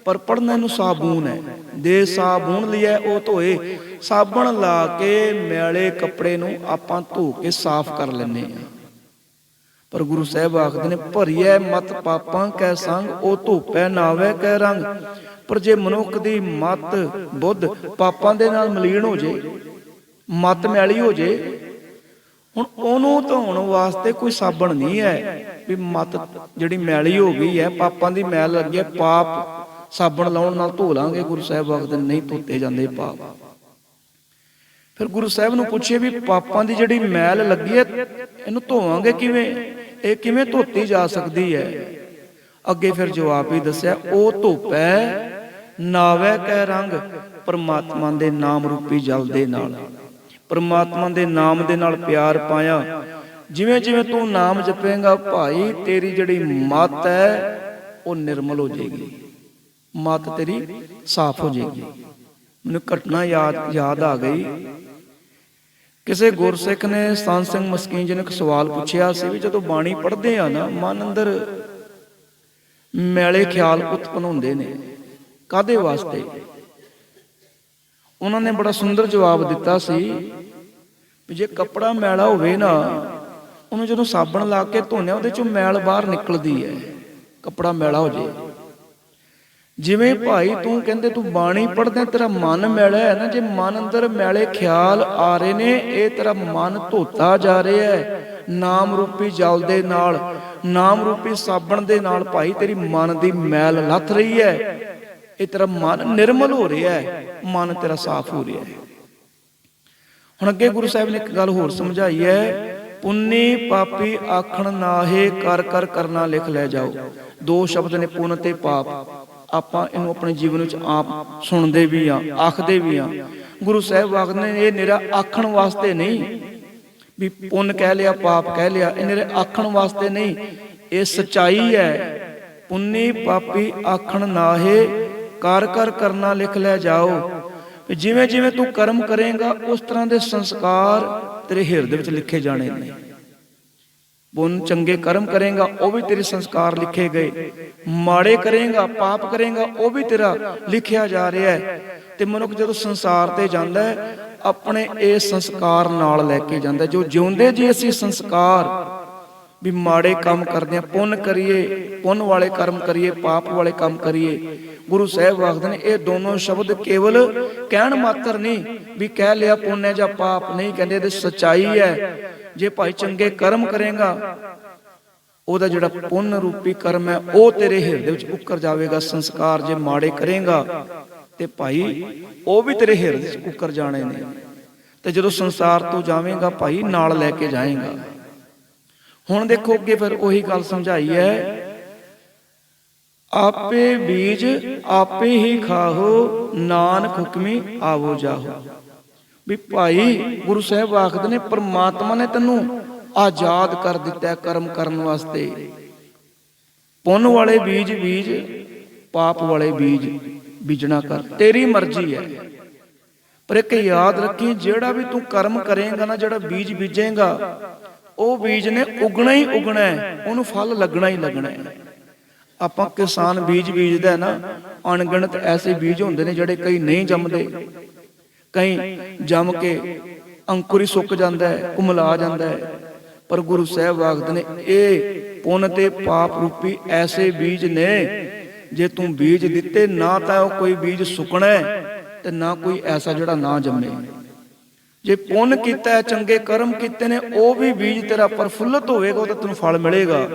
ਪਰ ਪੜਨਾ ਇਹਨੂੰ ਸਾਬੂਨ ਹੈ। ਦੇ ਸਾਬੂਨ ਲਈ ਹੈ ਉਹ ਧੋਏ। ਸਾਬਣ ਲਾ ਕੇ ਮੈਲੇ ਕੱਪੜੇ ਨੂੰ ਆਪਾਂ ਧੋ ਕੇ ਸਾਫ਼ ਕਰ ਲੈਂਦੇ ਹਾਂ। ਪਰ ਗੁਰੂ ਸਾਹਿਬ ਆਖਦੇ ਨੇ ਭਰੀਐ ਮਤ ਪਾਪਾਂ ਕੈ ਸੰਗ, ਉਹ ਧੋਪੈ ਨਾਵੇ ਕੈ ਰੰਗ। ਪਰ ਜੇ ਮਨੁੱਖ ਦੀ ਮਤ ਬੁੱਧ ਪਾਪਾਂ ਦੇ ਨਾਲ ਮਲੀਨ ਹੋ ਜੇ, ਮਤ ਮੈਲੀ ਹੋ ਜੇ, ਹੁਣ ਉਹਨੂੰ ਧੋਣ ਵਾਸਤੇ ਕੋਈ ਸਾਬਣ ਨਹੀਂ ਹੈ ਵੀ ਮਤ ਜਿਹੜੀ ਮੈਲੀ ਹੋ ਗਈ ਹੈ, ਪਾਪਾਂ ਦੀ ਮੈਲ ਲੱਗੀ ਹੈ, ਪਾਪ ਸਾਬਣ ਲਾਉਣ ਨਾਲ ਧੋ ਲਾਂਗੇ। ਗੁਰੂ ਸਾਹਿਬ ਆਖਦੇ ਨਹੀਂ ਧੋਤੇ ਜਾਂਦੇ ਪਾਪ। ਫਿਰ ਗੁਰੂ ਸਾਹਿਬ ਨੂੰ ਪੁੱਛੇ ਵੀ ਪਾਪਾਂ ਦੀ ਜਿਹੜੀ ਮੈਲ ਲੱਗੀ ਹੈ ਇਹਨੂੰ ਧੋਵਾਂਗੇ ਕਿਵੇਂ, ਇਹ ਕਿਵੇਂ ਧੋਤੀ ਜਾ ਸਕਦੀ ਹੈ? ਅੱਗੇ ਫਿਰ ਜਵਾਬ ਵੀ ਦੱਸਿਆ, ਉਹ ਧੋਪੈ ਨਾਵੇ ਕੈ ਰੰਗ, ਪਰਮਾਤਮਾ ਦੇ ਨਾਮ ਰੂਪੀ ਜਲ ਦੇ ਨਾਲ, ਪਰਮਾਤਮਾ ਦੇ ਨਾਮ ਦੇ ਨਾਲ ਪਿਆਰ ਪਾਇਆ। ਜਿਵੇਂ ਜਿਵੇਂ ਤੂੰ ਨਾਮ ਜਪੇਂਗਾ ਭਾਈ, ਤੇਰੀ ਜਿਹੜੀ ਮਤ ਹੈ ਉਹ ਨਿਰਮਲ ਹੋ ਜਾਏਗੀ, ਮਤ ਤੇਰੀ ਸਾਫ਼ ਹੋ ਜਾਏਗੀ। ਮੈਨੂੰ ਘਟਨਾ ਯਾਦ ਆ ਗਈ। ਕਿਸੇ ਗੁਰਸਿੱਖ ਨੇ ਸੰਤ ਸਿੰਘ ਮਸਕੀਨ ਜੀ ਨੂੰ ਇੱਕ ਸਵਾਲ ਪੁੱਛਿਆ ਸੀ ਵੀ ਜਦੋਂ ਬਾਣੀ ਪੜ੍ਹਦੇ ਆ ਨਾ, ਮਨ ਅੰਦਰ ਮੈਲੇ ਖਿਆਲ ਉਤਪਨ ਹੁੰਦੇ ਨੇ, ਕਾਹਦੇ ਵਾਸਤੇ? ਉਹਨਾਂ ਨੇ ਬੜਾ ਸੁੰਦਰ ਜਵਾਬ ਦਿੱਤਾ ਸੀ ਵੀ ਜੇ ਕੱਪੜਾ ਮੈਲਾ ਹੋਵੇ ਨਾ, ਉਹਨੂੰ ਜਦੋਂ ਸਾਬਣ ਲਾ ਕੇ ਧੋਨੇ ਉਹਦੇ ਚੋਂ ਮੈਲ ਬਾਹਰ ਨਿਕਲਦੀ ਹੈ। ਕੱਪੜਾ ਮੈਲਾ ਹੋ ਜੇ, ਜਿਵੇਂ ਭਾਈ ਤੂੰ ਕਹਿੰਦੇ ਤੂੰ ਬਾਣੀ ਪੜ੍ਹਦਾ, ਤੇਰਾ ਮਨ ਮੈਲਾ ਹੈ ਨਾ, ਜੇ ਮਨ ਅੰਦਰ ਮੈਲੇ ਖਿਆਲ ਆ ਰਹੇ ਨੇ, ਇਹ ਤੇਰਾ ਮਨ ਧੋਤਾ ਜਾ ਰਿਹਾ ਹੈ ਨਾਮ ਰੂਪੀ ਜਲ ਦੇ ਨਾਲ, ਨਾਮ ਰੂਪੀ ਸਾਬਣ ਦੇ ਨਾਲ। ਭਾਈ ਤੇਰੀ ਮਨ ਦੀ ਮੈਲ ਲੱਥ ਰਹੀ ਹੈ, ਇਹ ਤੇਰਾ ਮਨ ਨਿਰਮਲ ਹੋ ਰਿਹਾ ਹੈ, ਮਨ ਤੇਰਾ ਸਾਫ਼ ਹੋ ਰਿਹਾ ਹੈ। ਹੁਣ ਅੱਗੇ ਗੁਰੂ ਸਾਹਿਬ ਨੇ ਇੱਕ ਗੱਲ ਹੋਰ ਸਮਝਾਈ ਹੈ, ਪੁੰਨੀ ਪਾਪੀ ਆਖਣ ਨਾਹੇ, ਕਰ ਕਰ ਕਰਨਾ ਲਿਖ ਲੈ ਜਾਓ। ਦੋ ਸ਼ਬਦ ਨੇ, ਪੁੰਨ ਤੇ ਪਾਪ। ਆਪਾਂ ਇਹਨੂੰ ਆਪਣੇ ਜੀਵਨ ਵਿੱਚ ਆਪ ਸੁਣਦੇ ਵੀ ਆ, ਆਖਦੇ ਵੀ ਆ। ਗੁਰੂ ਸਾਹਿਬ ਆਖਦੇ ਨੇ ਇਹ ਨਿਰਾ ਆਖਣ ਵਾਸਤੇ ਨਹੀਂ ਵੀ ਪੁੰਨ ਕਹਿ ਲਿਆ ਪਾਪ ਕਹਿ ਲਿਆ, ਇਹ ਨਿਰੇ ਆਖਣ ਵਾਸਤੇ ਨਹੀਂ, ਇਹ ਸੱਚਾਈ ਹੈ। ਪੁੰਨੀ ਪਾਪੀ ਆਖਣ ਨਾਹੇ, ਕਰ ਕਰ ਕਰਨਾ ਲਿਖ ਲੈ ਜਾਓ। ਜਿਵੇਂ ਜਿਵੇਂ ਤੂੰ ਕਰਮ ਕਰੇਗਾ ਉਸ ਤਰ੍ਹਾਂ ਦੇ ਸੰਸਕਾਰ ਤੇਰੇ ਹਿਰਦੇ ਵਿੱਚ ਲਿਖੇ ਜਾਣੇ ਨੇ। ਪੁੰਨ ਚੰਗੇ ਕਰਮ ਕਰੇਗਾ ਉਹ ਵੀ ਤੇਰੇ ਸੰਸਕਾਰ ਲਿਖੇ ਗਏ, ਮਾੜੇ ਕਰੇਗਾ ਪਾਪ ਕਰੇਗਾ ਉਹ ਵੀ ਤੇਰਾ ਲਿਖਿਆ ਜਾ ਰਿਹਾ ਹੈ। ਤੇ ਮਨੁੱਖ ਜਦੋਂ ਸੰਸਾਰ ਤੇ ਜਾਂਦਾ ਹੈ ਆਪਣੇ ਇਹ ਸੰਸਕਾਰ ਨਾਲ ਲੈ ਕੇ ਜਾਂਦਾ। ਜੋ ਜਿਉਂਦੇ ਜੀ ਅਸੀਂ ਸੰਸਕਾਰ ਵੀ ਮਾੜੇ ਕੰਮ ਕਰਦੇ ਆ, ਪੁੰਨ ਕਰੀਏ, ਪੁੰਨ ਵਾਲੇ ਕਰਮ ਕਰੀਏ, ਪਾਪ ਵਾਲੇ ਕੰਮ ਕਰੀਏ। ਗੁਰੂ ਸਾਹਿਬ ਆਖਦੇ ਨੇ ਇਹ ਦੋਨੋਂ ਸ਼ਬਦ ਕੇਵਲ ਕਹਿਣ ਮਾਤਰ ਨਹੀਂ ਵੀ ਕਹਿ ਲਿਆ ਪੁੰਨ ਹੈ ਜਾਂ ਪਾਪ, ਨਹੀਂ ਕਹਿੰਦੇ, ਇਹਦੇ ਸੱਚਾਈ ਹੈ। ਜੇ ਭਾਈ ਚੰਗੇ ਕਰਮ ਕਰੇਗਾ ਉਹਦਾ ਜਿਹੜਾ ਪੁੰਨ ਰੂਪੀ ਕਰਮ ਹੈ ਉਹ ਤੇਰੇ ਹਿਰਦੇ ਵਿੱਚ ਉੱਕਰ ਜਾਵੇਗਾ ਸੰਸਕਾਰ। ਜੇ ਮਾੜੇ ਕਰੇਗਾ ਤੇ ਭਾਈ ਉਹ ਵੀ ਤੇਰੇ ਹਿਰਦੇ ਵਿੱਚ ਉੱਕਰ ਜਾਣੇ ਨੇ। ਤੇ ਜਦੋਂ ਸੰਸਾਰ ਤੋਂ ਜਾਵੇਂਗਾ ਭਾਈ ਨਾਲ ਲੈ ਕੇ ਜਾਏਗਾ। ਹੁਣ ਦੇਖੋ ਅੱਗੇ ਫਿਰ ਉਹੀ ਗੱਲ ਸਮਝਾਈ ਹੈ, ਆਪੇ ਬੀਜ ਆਪੇ ਹੀ ਖਾਹੋ, ਨਾਨਕ ਹੁਕਮੀ ਆਵੋ ਜਾਹੋ। ਵੀ ਭਾਈ ਗੁਰੂ ਸਾਹਿਬ ਆਖਦੇ ਨੇ ਪਰਮਾਤਮਾ ਨੇ ਤੈਨੂੰ ਆਜ਼ਾਦ ਕਰ ਦਿੱਤਾ ਹੈ ਕਰਮ ਕਰਨ ਵਾਸਤੇ। ਪੁੰਨ ਵਾਲੇ ਬੀਜ ਬੀਜ, ਪਾਪ ਵਾਲੇ ਬੀਜ ਬੀਜਣਾ ਕਰ, ਤੇਰੀ ਮਰਜ਼ੀ ਹੈ। ਪਰ ਇੱਕ ਯਾਦ ਰੱਖੀ, ਜਿਹੜਾ ਵੀ ਤੂੰ ਕਰਮ ਕਰੇਗਾ ਨਾ, ਜਿਹੜਾ ਬੀਜ ਬੀਜੇਗਾ ਉਹ ਬੀਜ ਨੇ ਉਗਣਾ ਹੀ ਉਗਣਾ ਹੈ, ਉਹਨੂੰ ਫਲ ਲੱਗਣਾ ਹੀ ਲੱਗਣਾ ਹੈ। ਆਪਾਂ ਕਿਸਾਨ ਬੀਜ ਬੀਜਦਾ ਨਾ, ਅਣਗਿਣਤ ਐਸੇ ਬੀਜ ਹੁੰਦੇ ਨੇ ਜਿਹੜੇ ਕਈ ਨਹੀਂ ਜੰਮਦੇ, ਕਈ ਜੰਮ ਕੇ ਅੰਕੁਰ ਸੁੱਕ ਜਾਂਦਾ ਹੈ, ਕੁਮਲਾ ਜਾਂਦਾ ਹੈ। ਪਰ ਗੁਰੂ ਸਾਹਿਬ ਆਖਦੇ ਨੇ ਇਹ ਪੁੰਨ ਤੇ ਪਾਪ ਰੂਪੀ ਐਸੇ ਬੀਜ ਨੇ, ਜੇ ਤੂੰ ਬੀਜ ਦਿੱਤੇ ਨਾ ਤਾਂ ਉਹ ਕੋਈ ਬੀਜ ਸੁੱਕਣਾ ਤੇ ਨਾ ਕੋਈ ਐਸਾ ਜਿਹੜਾ ਨਾ ਜੰਮੇ। ਜੇ ਪੁੰਨ ਕੀਤਾ, ਚੰਗੇ ਕਰਮ ਕੀਤੇ ਨੇ, ਉਹ ਵੀ ਬੀਜ ਤੇਰਾ ਪ੍ਰਫੁੱਲਤ ਹੋਵੇਗਾ, ਉਹਦਾ ਤੈਨੂੰ ਫਲ ਮਿਲੇਗਾ।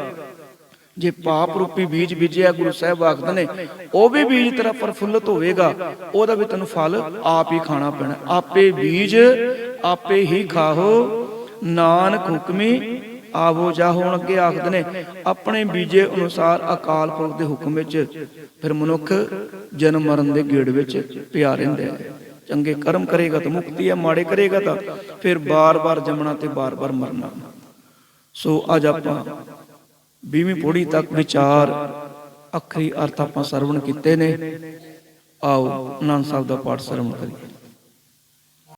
ਜੇ ਪਾਪ ਰੂਪੀ ਬੀਜ ਬੀਜਿਆ, ਗੁਰੂ ਸਾਹਿਬ ਆਖਦੇ ਨੇ ਉਹ ਵੀ ਬੀਜ ਤੇਰਾ ਪ੍ਰਫੁੱਲਤ ਹੋਵੇਗਾ, ਉਹਦਾ ਵੀ ਤੈਨੂੰ ਫਲ ਆਪ ਹੀ ਖਾਣਾ ਪੈਣਾ। ਆਪੇ ਬੀਜ ਆਪੇ ਹੀ ਖਾਹੋ, ਨਾਨਕ ਹੁਕਮੀ ਆਵੋ ਜਾਹੋ। ਹੁਣ ਅੱਗੇ ਆਖਦੇ ਨੇ ਆਪਣੇ ਬੀਜੇ ਅਨੁਸਾਰ ਅਕਾਲ ਪੁਰਖ ਦੇ ਹੁਕਮ ਵਿੱਚ ਫਿਰ ਮਨੁੱਖ ਜਨਮ ਮਰਨ ਦੇ ਗੇੜ ਵਿੱਚ ਪਿਆ ਰਹਿੰਦਾ ਹੈ। ਚੰਗੇ ਕਰਮ ਕਰੇਗਾ ਤਾਂ ਮੁਕਤੀ ਹੈ, ਮਾੜੇ ਕਰੇਗਾ ਤਾਂ ਫਿਰ ਬਾਰ-ਬਾਰ ਜੰਮਣਾ ਤੇ ਬਾਰ-ਬਾਰ ਮਰਨਾ। ਸੋ ਅੱਜ ਆਪਾਂ 20ਵੀਂ ਪੌੜੀ ਤੱਕ ਵਿਚਾਰ ਅੱਖਰੀ ਅਰਥ ਆਪਾਂ ਸਰਵਣ ਕੀਤੇ ਨੇ। ਆਓ ਆਨੰਦ ਸਾਹਿਬ ਦਾ ਪਾਠ ਸਰਵਣ ਕਰੀਏ।